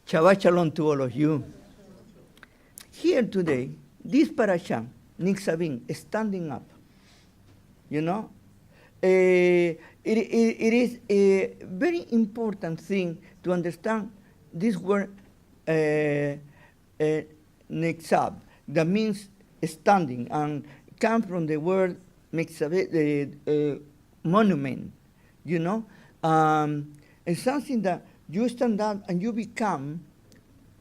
Shabbat shalom to all of you. Here today, this parasha, Nitzavim, is standing up. You know, it is a very important thing to understand this word Nitzav, that means standing, and comes from the word monument. You know, it's something that you stand up and you become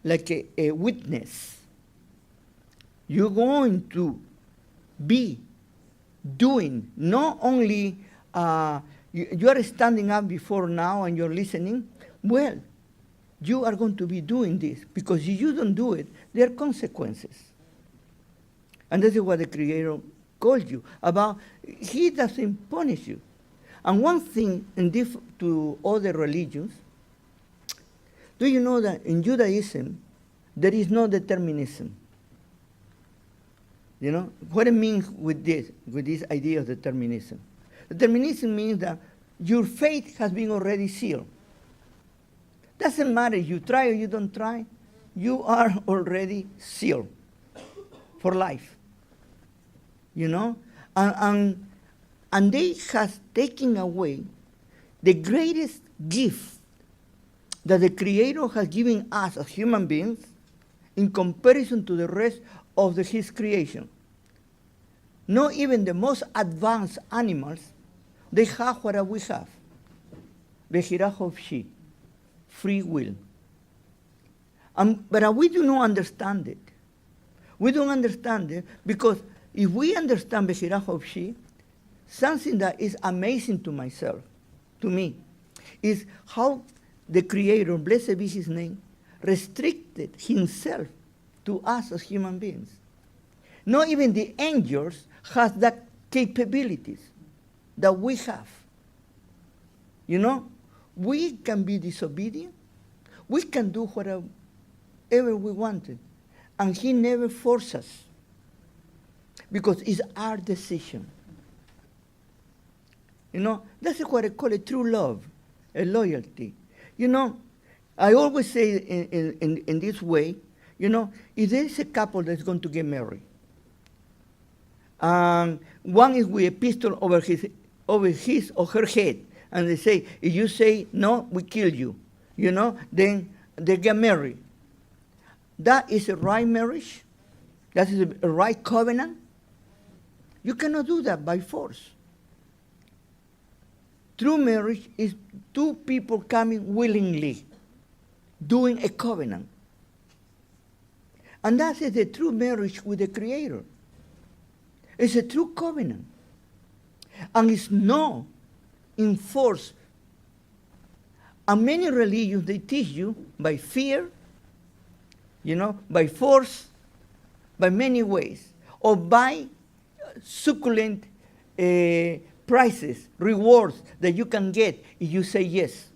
like a witness. You're going to be doing, not only you are standing up before now and you're listening, well, you are going to be doing this, because if you don't do it, there are consequences. And this is what the Creator called you about. He doesn't punish you. And one thing in to other religions, do you know that in Judaism, there is no determinism? You know, what it means with this idea of determinism? Determinism means that your fate has been already sealed. Doesn't matter if you try or you don't try, you are already sealed for life. You know? And they have taken away the greatest gift that the Creator has given us as human beings in comparison to the rest of his creation. Not even the most advanced animals, they have what we have. Bechirah of Shear, free will. But we do not understand it. We don't understand it because if we understand Bechirah of Shear, something that is amazing to me, is how the Creator, blessed be his name, restricted himself to us as human beings. Not even the angels have that capabilities that we have. You know, we can be disobedient. We can do whatever we wanted. And he never forces us, because it's our decision. You know, that's what I call a true love, a loyalty. You know, I always say in this way, you know, if there is a couple that's going to get married, one is with a pistol over his or her head, and they say, if you say no, we kill you, you know, then they get married. That is a right marriage? That is a right covenant? You cannot do that by force. True marriage is two people coming willingly, doing a covenant. And that is the true marriage with the Creator. It's a true covenant. And it's not enforced. And many religions, they teach you by fear, you know, by force, by many ways, or by succulent prizes, rewards that you can get if you say yes.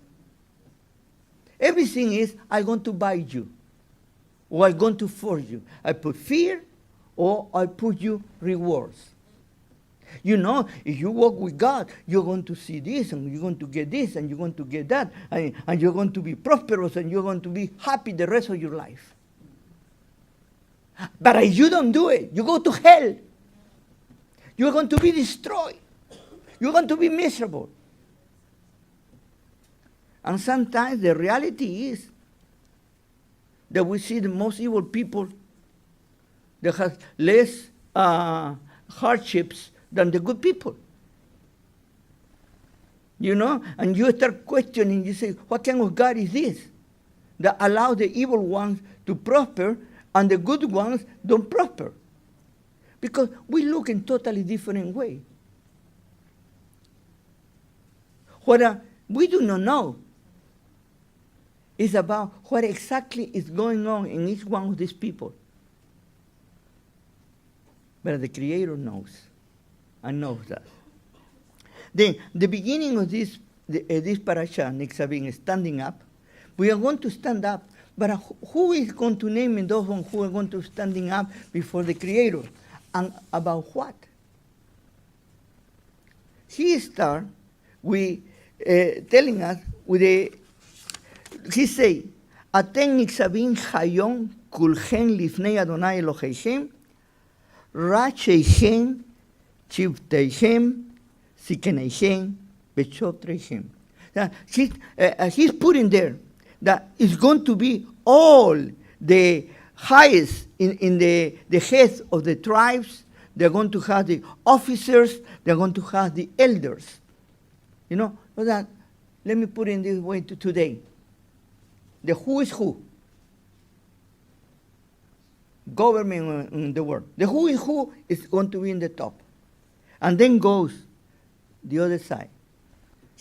Everything is, I'm going to buy you, or I'm going to force you. I put fear, or I put you rewards. You know, if you walk with God, you're going to see this, and you're going to get this, and you're going to get that, and you're going to be prosperous, and you're going to be happy the rest of your life. But if you don't do it, you go to hell. You're going to be destroyed. You're going to be miserable. And sometimes the reality is that we see the most evil people that have less hardships than the good people. You know, and you start questioning, you say, what kind of God is this that allows the evil ones to prosper and the good ones don't prosper? Because we look in totally different way. What we do not know is about what exactly is going on in each one of these people. But the Creator knows, and knows that. Then, the beginning of this parasha, Nitzavim, is standing up. We are going to stand up, but who is going to name those ones who are going to standing up before the Creator? And about what? He starts with telling us, he say, Aten Nitzavim Hayon Kulchen Lifnei Adonai Elohechem Racheichem Chivteichem Sikeneichem Bechotreichem. He's putting there that it's going to be all the highest in the heads of the tribes. They're going to have the officers. They're going to have the elders. You know, so that, let me put it in this way to today. The who is who. Government in the world. The who is going to be in the top. And then goes the other side.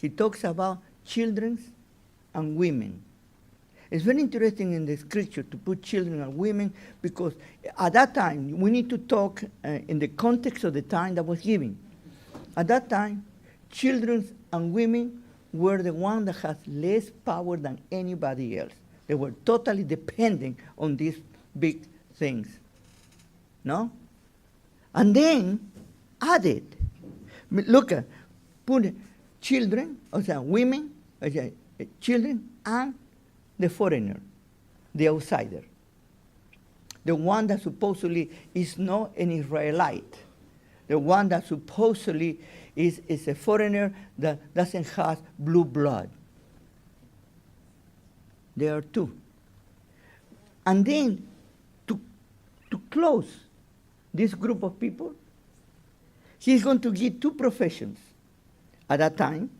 He talks about children and women. It's very interesting in the scripture to put children and women because at that time, we need to talk in the context of the time that was given. At that time, children and women were the ones that had less power than anybody else. They were totally dependent on these big things. No? And then added, look at, put children, women, children, and the foreigner, the outsider, the one that supposedly is not an Israelite, the one that supposedly is a foreigner that doesn't have blue blood. There are two. And then to close this group of people, he's going to give two professions. At that time,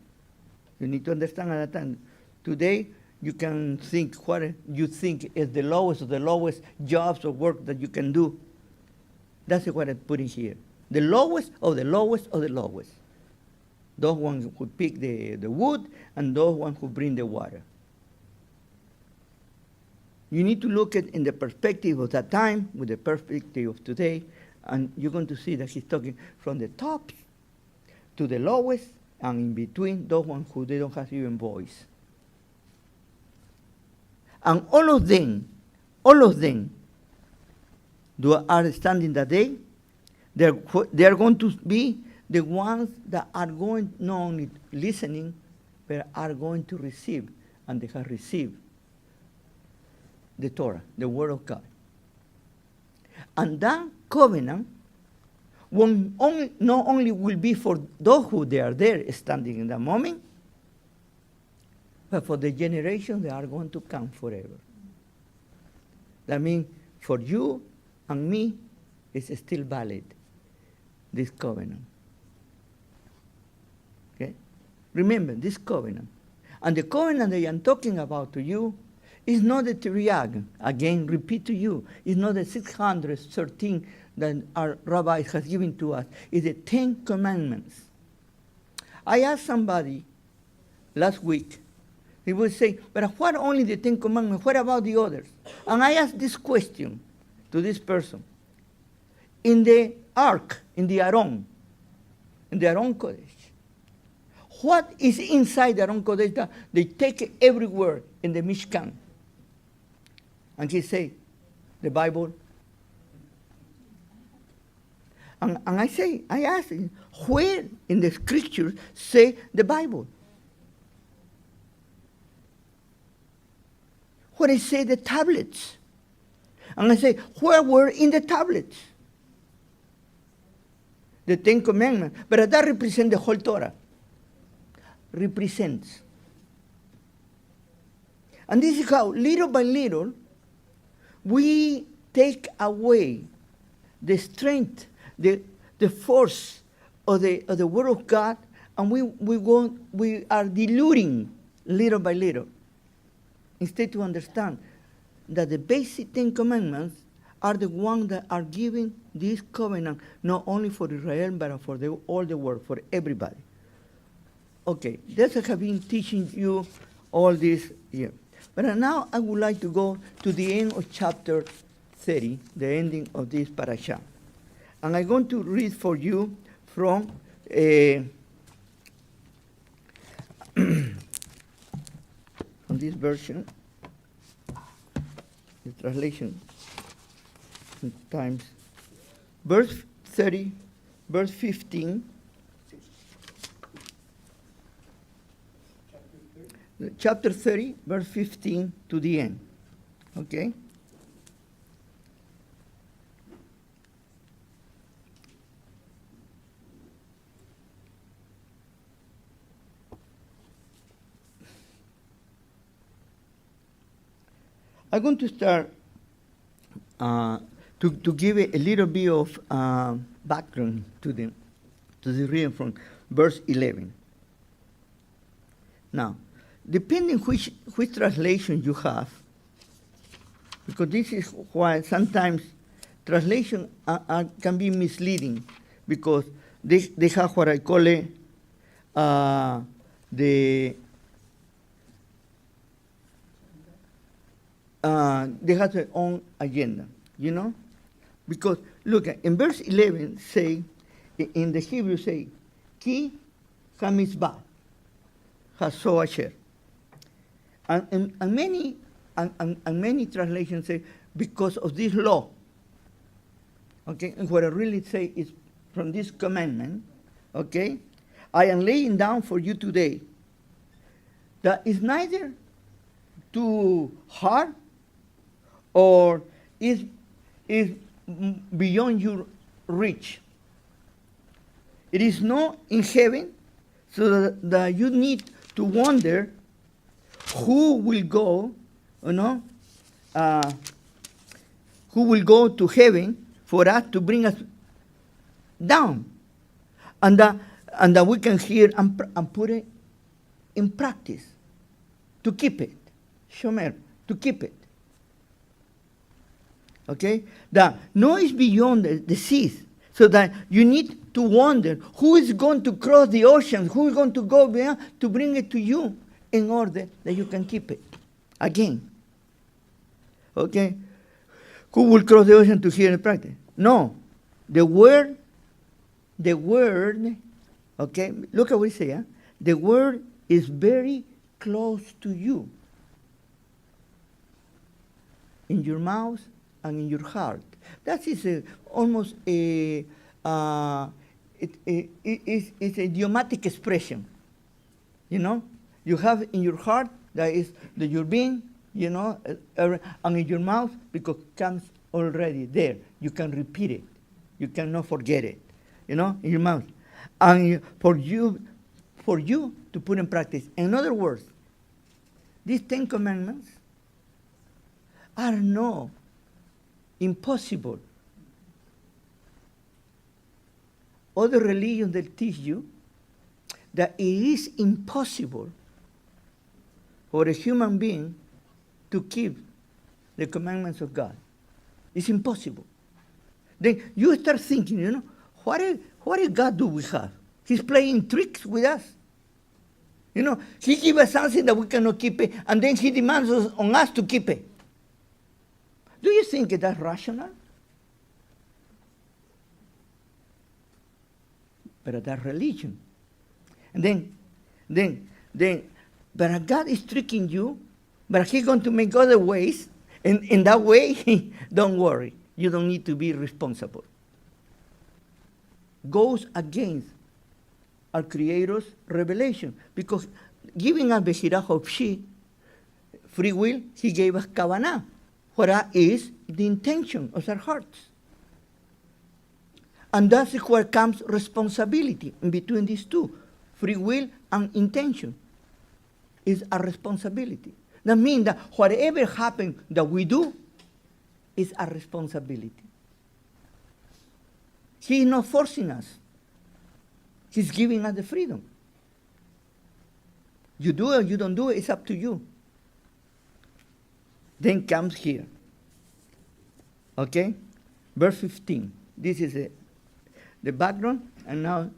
you need to understand at that time, today, you can think what you think is the lowest of the lowest jobs or work that you can do. That's what I put in here. The lowest of the lowest of the lowest. Those ones who pick the wood and those ones who bring the water. You need to look at in the perspective of that time with the perspective of today, and you're going to see that he's talking from the top to the lowest and in between those ones who they don't have even voice. And all of them are standing that day. They are going to be the ones that are going not only listening, but are going to receive, and they have received the Torah, the Word of God. And that covenant not only will be for those who they are there standing in that moment, but for the generations that are going to come forever. That means for you and me, it's still valid, this covenant. Okay? Remember, this covenant. And the covenant that I'm talking about to you is not the Tiriag. Again, repeat to you, it's not the 613 that our Rabbi has given to us. It's the 10 Commandments. I asked somebody last week, he would say, but what only the 10 Commandments? What about the others? And I asked this question to this person. In the Ark, in the Aron Kodesh, what is inside the Aron Kodesh that they take it everywhere in the Mishkan? And he said, the Bible. And I asked him, where in the scriptures say the Bible? Where it say the tablets? And I say, where were in the tablets? The 10 Commandments. But that represents the whole Torah. Represents. And this is how, little by little, we take away the strength, the force of the Word of God, and we are diluting little by little. Instead to understand that the basic 10 Commandments are the ones that are giving this covenant, not only for Israel, but for all the world, for everybody. Okay, that's what I have been teaching you all this year. But now I would like to go to the end of chapter 30, the ending of this parasha. And I'm going to read for you from from this version, the translation times, verse 30, verse 15, chapter 30, verse 15 to the end. Okay? I'm going to start to give a little bit of background to the reading from verse 11. Now, depending which translation you have, because this is why sometimes translation can be misleading, because they have what I call it they have their own agenda, you know? Because, look, in verse 11, say, in the Hebrew say, Ki hamizbah haso asher. And many translations say, because of this law. Okay, and what I really say is from this commandment, okay, I am laying down for you today that is neither too hard or is beyond your reach. It is not in heaven, so that you need to wonder who will go, who will go to heaven for us to bring us down, and that we can hear and put it in practice, to keep it, shomer, to keep it. Okay? The noise beyond the seas, so that you need to wonder who is going to cross the ocean, who is going to go beyond to bring it to you in order that you can keep it. Again. Okay? Who will cross the ocean to hear and practice? No. The word, okay, look at what it says. Huh? The word is very close to you. In your mouth and in your heart. That is almost it's a idiomatic expression. You know? You have in your heart, that is your being, you know, and in your mouth, because it comes already there. You can repeat it. You cannot forget it. You know, in your mouth. And for you to put in practice. In other words, these 10 commandments are not impossible. Other religions that teach you that it is impossible for a human being to keep the commandments of God. It's impossible. Then you start thinking, you know, what God do we have? He's playing tricks with us. You know, he gives us something that we cannot keep it, and then he demands on us to keep it. Do you think that's rational? But that's religion. And then, but God is tricking you, but he's going to make other ways, and in that way, don't worry. You don't need to be responsible. Goes against our Creator's revelation, because giving us Bechirah of She, free will, he gave us Kavanah. What is the intention of our hearts. And that's where comes responsibility in between these two. Free will and intention is a responsibility. That means that whatever happens that we do is a responsibility. He is not forcing us. He's giving us the freedom. You do it or you don't do it, it's up to you. Then comes here. Okay? Verse 15. This is the background, and now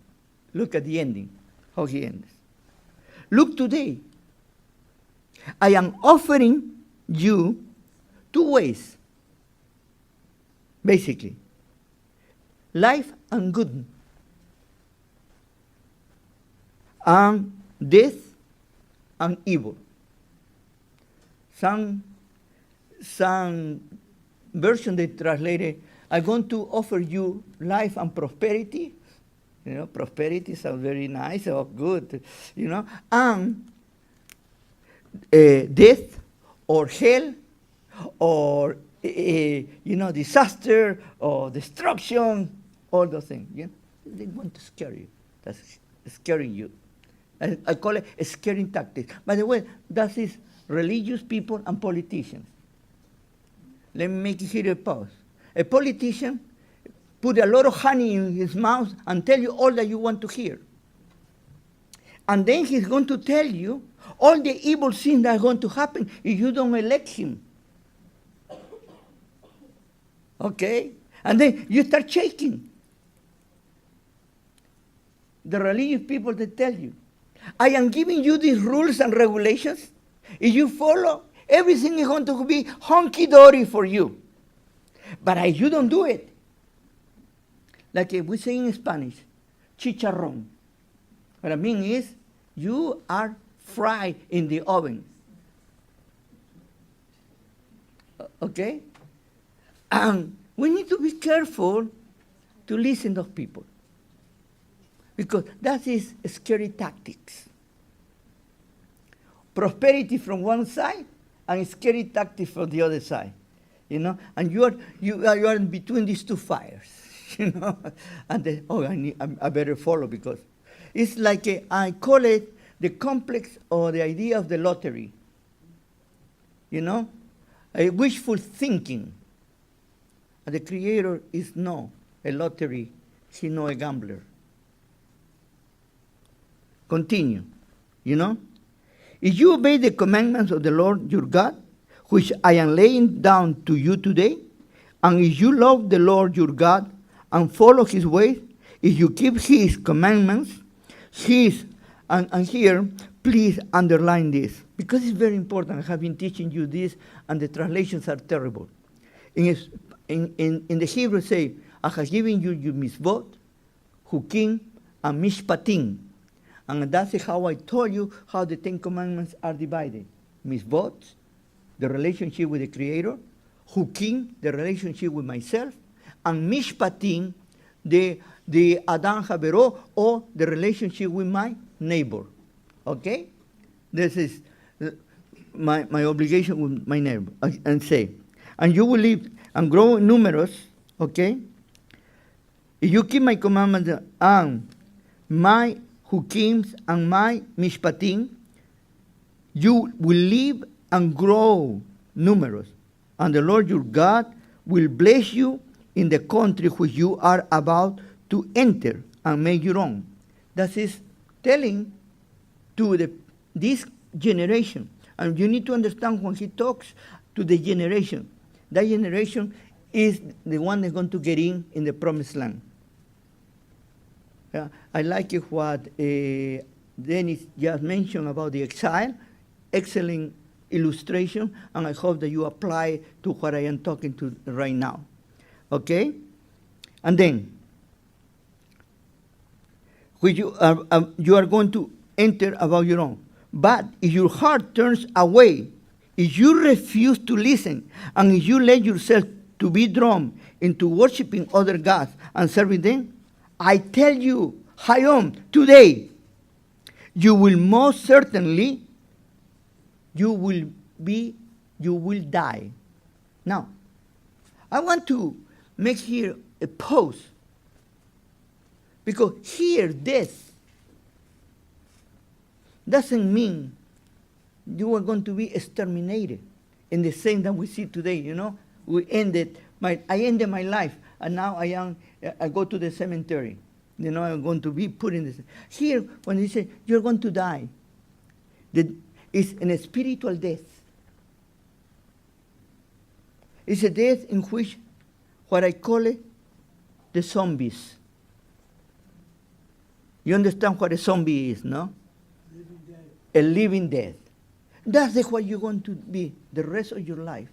look at the ending, how he ends. Look today. I am offering you 2 ways, basically. Life and good. And death and evil. Some version they translated, I'm going to offer you life and prosperity. You know, prosperity sounds very nice or good, you know. And death or hell or disaster or destruction, all those things. Yeah? They want to scare you. That's scaring you. I call it a scaring tactic. By the way, that is religious people and politicians. Let me make here a pause. A politician put a lot of honey in his mouth and tell you all that you want to hear. And then he's going to tell you all the evil things that are going to happen if you don't elect him. Okay? And then you start shaking. The religious people, they tell you, I am giving you these rules and regulations. If you follow, everything is going to be honky-dory for you. But if you don't do it, like we say in Spanish, chicharrón. What I mean is, you are fried in the oven. Okay? And we need to be careful to listen to people. Because that is scary tactics. Prosperity from one side and scary tactics from the other side. And you are in between these two fires. And then, I better follow, because it's like I call it the complex or the idea of the lottery. A wishful thinking. And the Creator is no a lottery, he's no a gambler. Continue, If you obey the commandments of the Lord your God, which I am laying down to you today, and if you love the Lord your God and follow his ways, if you keep his commandments, and here, please underline this, because it's very important. I have been teaching you this, and the translations are terrible. In the Hebrew say, I have given you your mitzvot, hukim, and mishpatim. And that's how I told you how the Ten Commandments are divided. Mitzvot, the relationship with the Creator, hukim, the relationship with myself, and mishpatim, the Adam Havero, or the relationship with my neighbor. Okay? This is my obligation with my neighbor. And say, and you will live and grow numerous, okay? If you keep my commandments and my hukims and my mishpatim, you will live and grow numerous. And the Lord your God will bless you in the country which you are about to enter and make your own. That is telling to this generation. And you need to understand when he talks to the generation. That generation is the one that's going to get in the promised land. Yeah, I like it what Dennis just mentioned about the exile. Excellent illustration, and I hope that you apply to what I am talking to right now. Okay? And then, when you are going to enter about your own. But if your heart turns away, if you refuse to listen, and if you let yourself to be drawn into worshiping other gods and serving them, I tell you, Hayom, today, you will most certainly, you will die. Now, I want to make here a pause, because here, death doesn't mean you are going to be exterminated in the same that we see today. I ended my life, and now I go to the cemetery. I'm going to be put in this. Here, when they say you're going to die, it's a spiritual death. It's a death in which, what I call it, the zombies. You understand what a zombie is, no? Living dead. A living death. That's what you're going to be the rest of your life.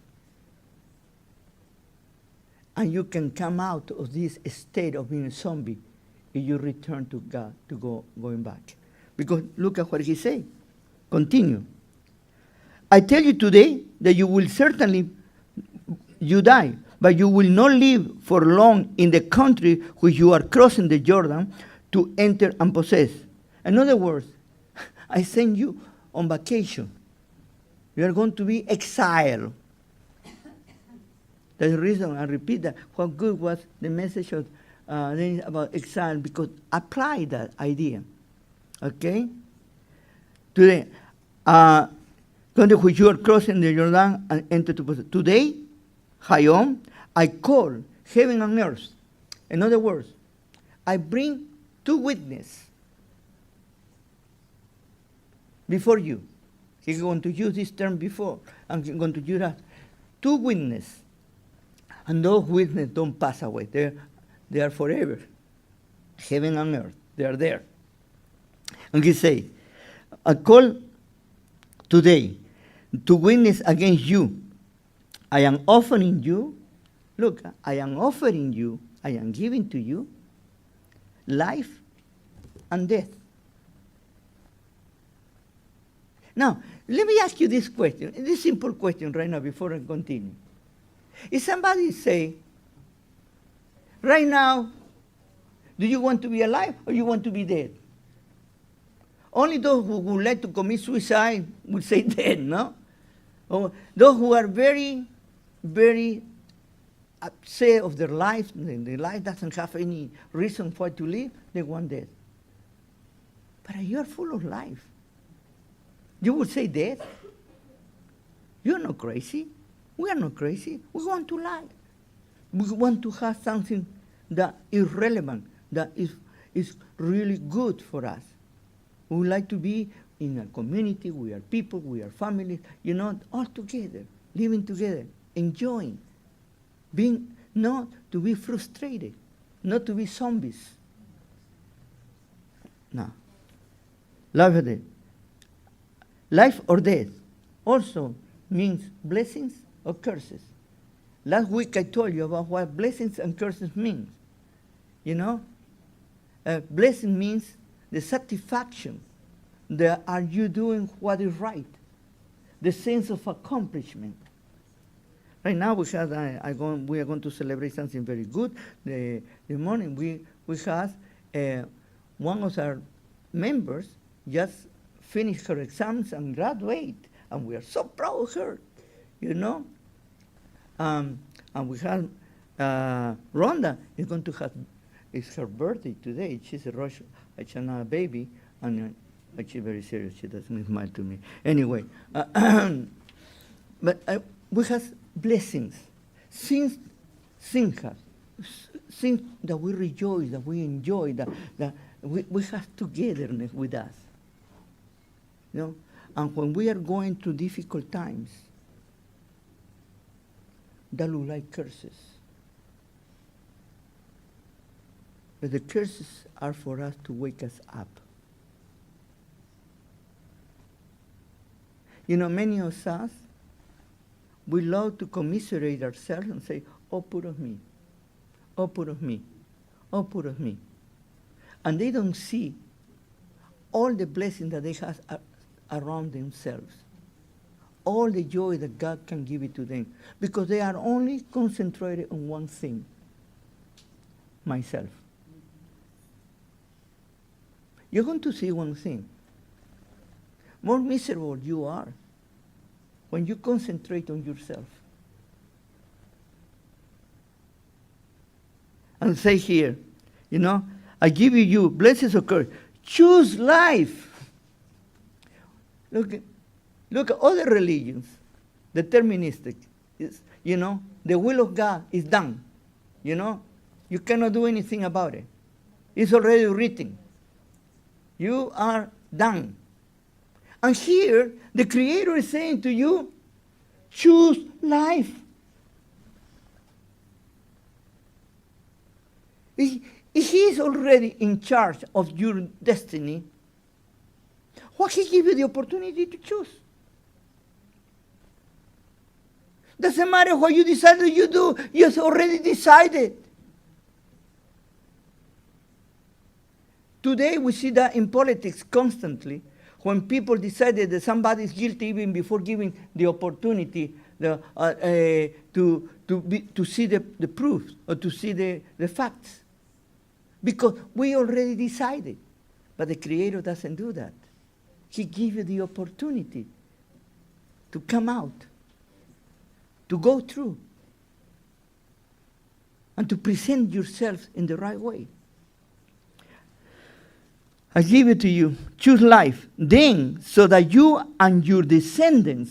And you can come out of this state of being a zombie if you return to God, going back. Because look at what he said. Continue. I tell you today that you will certainly, you die, but you will not live for long in the country which you are crossing the Jordan to enter and possess. In other words, I send you on vacation. You are going to be exiled. That's the reason I repeat that. What good was the message of about exile, because apply that idea. Okay? Today, when you are crossing the Jordan and enter to possess. Today, Hayom, I call heaven and earth. In other words, I bring two witnesses before you. He's going to use this term before. I'm going to use that. Two witnesses. And those witnesses don't pass away. They are forever. Heaven and earth. They are there. And he say, I call today to witness against you. I am offering you, look, I am offering you, I am giving to you life and death. Now, let me ask you this question, this simple question right now before I continue. If somebody say, right now, do you want to be alive or you want to be dead? Only those who would like to commit suicide would say dead, no? Or those who are very, very upset of their life, their life doesn't have any reason for it to live, they want death. But you are full of life. You would say death? You're not crazy. We are not crazy. We want to live. We want to have something that is relevant, that is really good for us. We would like to be in a community, we are people, we are families, all together, living together, enjoying, being not to be frustrated, not to be zombies. No. Life or death. Life or death also means blessings or curses. Last week I told you about what blessings and curses mean. Blessing means the satisfaction that are you doing what is right, the sense of accomplishment. Right now we are going to celebrate something very good. The morning we have one of our members just finished her exams and graduate, and we are so proud of her, And we have Rhonda is going to have, it's her birthday today. She's a Rosh Hashanah baby, and she's very serious. She doesn't smile to me. Anyway, but we have blessings, things that we rejoice, that we enjoy, that we have togetherness with us. And when we are going through difficult times, that look like curses. But the curses are for us to wake us up. Many of us, we love to commiserate ourselves and say, oh, poor of me, oh, poor of me, oh, poor of me. And they don't see all the blessings that they have around themselves, all the joy that God can give it to them, because they are only concentrated on one thing, myself. You're going to see one thing. More miserable you are when you concentrate on yourself. And say here, I give you blessings or curse. Choose life. Look at other religions, deterministic. The will of God is done. You cannot do anything about it. It's already written. You are done. And here, the Creator is saying to you, choose life. If He is already in charge of your destiny, why He give you the opportunity to choose? Doesn't matter what you decide that you do, you have already decided. Today we see that in politics constantly, when people decided that somebody is guilty even before giving the opportunity to see the proof or to see the facts. Because we already decided. But the Creator doesn't do that. He gives you the opportunity to come out, to go through. and to present yourself in the right way. I give it to you. Choose life. Then, so that you and your descendants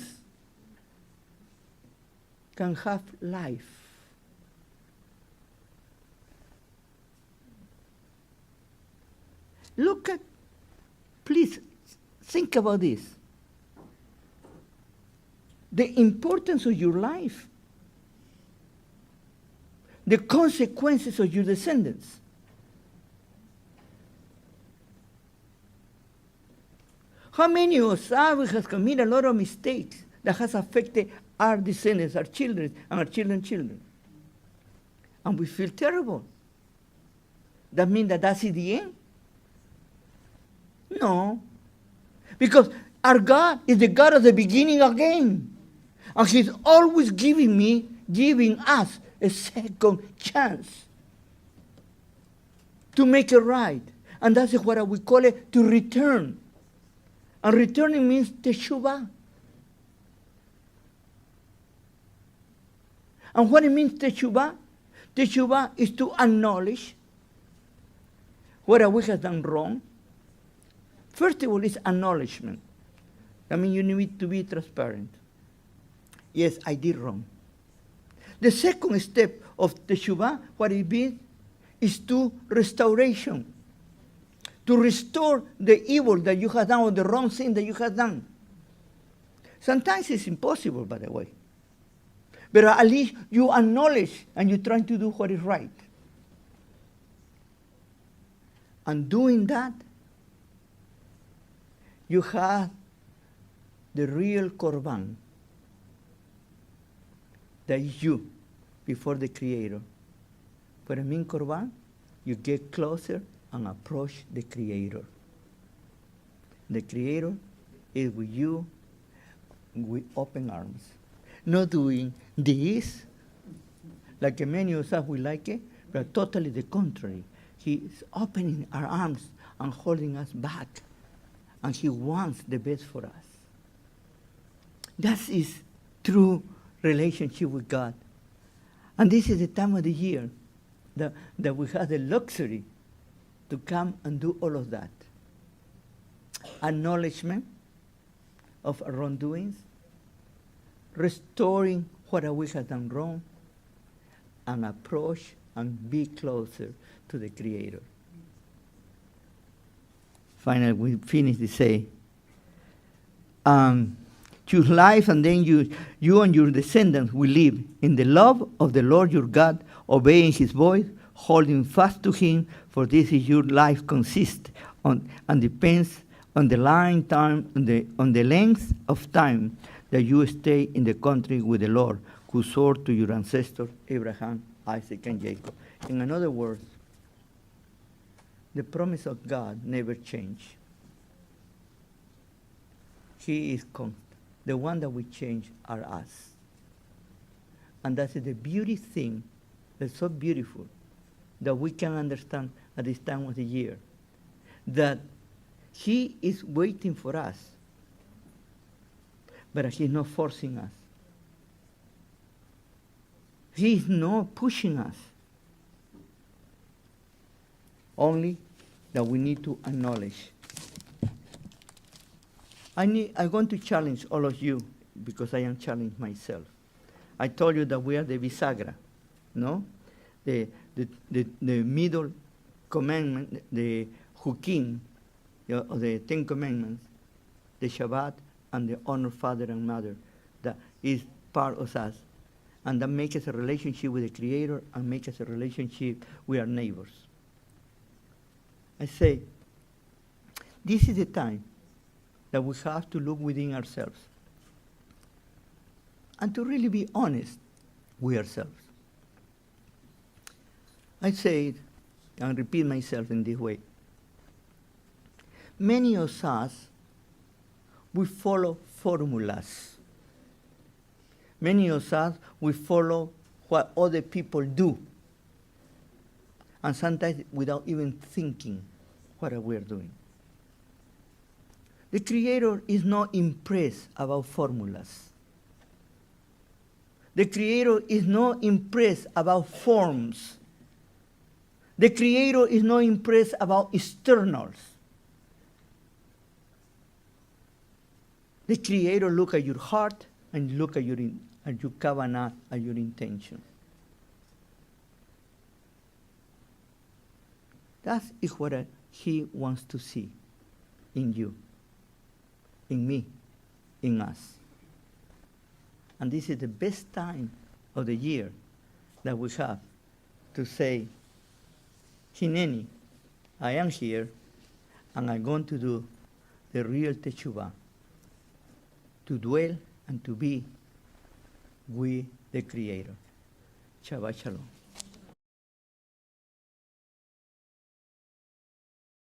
can have life. Look at, please, think about this. The importance of your life. The consequences of your descendants. How many of us have committed a lot of mistakes that has affected our descendants, our children, and our children's children? And we feel terrible. That means that that's the end? No. Because our God is the God of the beginning again. And He's always giving us a second chance to make it right. And that's what we call it, to return. And returning means teshuvah. And what it means teshuvah? Teshuvah is to acknowledge what we have done wrong. First of all, it's acknowledgement. I mean, you need to be transparent. Yes, I did wrong. The second step of teshuvah, what it means, is to restoration. To restore the evil that you have done or the wrong thing that you have done. Sometimes it's impossible, by the way. But at least you acknowledge and you're trying to do what is right. And doing that, you have the real korban. That is you before the Creator. What I mean korban, you get closer and approach the Creator. The Creator is with you with open arms. Not doing this, like many of us we like it, but totally the contrary. He is opening our arms and holding us back. And He wants the best for us. That is true relationship with God. And this is the time of the year that we have the luxury to come and do all of that. Acknowledgement of our wrongdoings, restoring what we have done wrong, and approach and be closer to the Creator. Finally, we finish to say, choose life, and then you and your descendants will live in the love of the Lord your God, obeying His voice, holding fast to Him, for this is your life consists on and depends on the length of time that you stay in the country with the Lord, who swore to your ancestors Abraham, Isaac, and Jacob. In other words, the promise of God never changes. He is constant. The one that we change are us. And that's the beauty thing that's so beautiful that we can understand at this time of the year. That He is waiting for us, but He's not forcing us. He is not pushing us. Only that we need to acknowledge. I'm going to challenge all of you because I am challenged myself. I told you that we are the bisagra, no? The middle commandment, the hukim, of the 10 Commandments, the Shabbat, and the honor father and mother, that is part of us. And that makes us a relationship with the Creator and makes us a relationship with our neighbors. I say, this is the time that we have to look within ourselves and to really be honest with ourselves. I say it and repeat myself in this way. Many of us, we follow formulas. Many of us, we follow what other people do. And sometimes without even thinking what we're doing. The Creator is not impressed about formulas. The Creator is not impressed about forms. The Creator is not impressed about externals. The Creator look at your heart and look at your kavanah, at your intention. That is what He wants to see in you, in me, in us. And this is the best time of the year that we have to say, Hineni, I am here, and I'm going to do the real teshuvah, to dwell and to be with the Creator. Shabbat Shalom.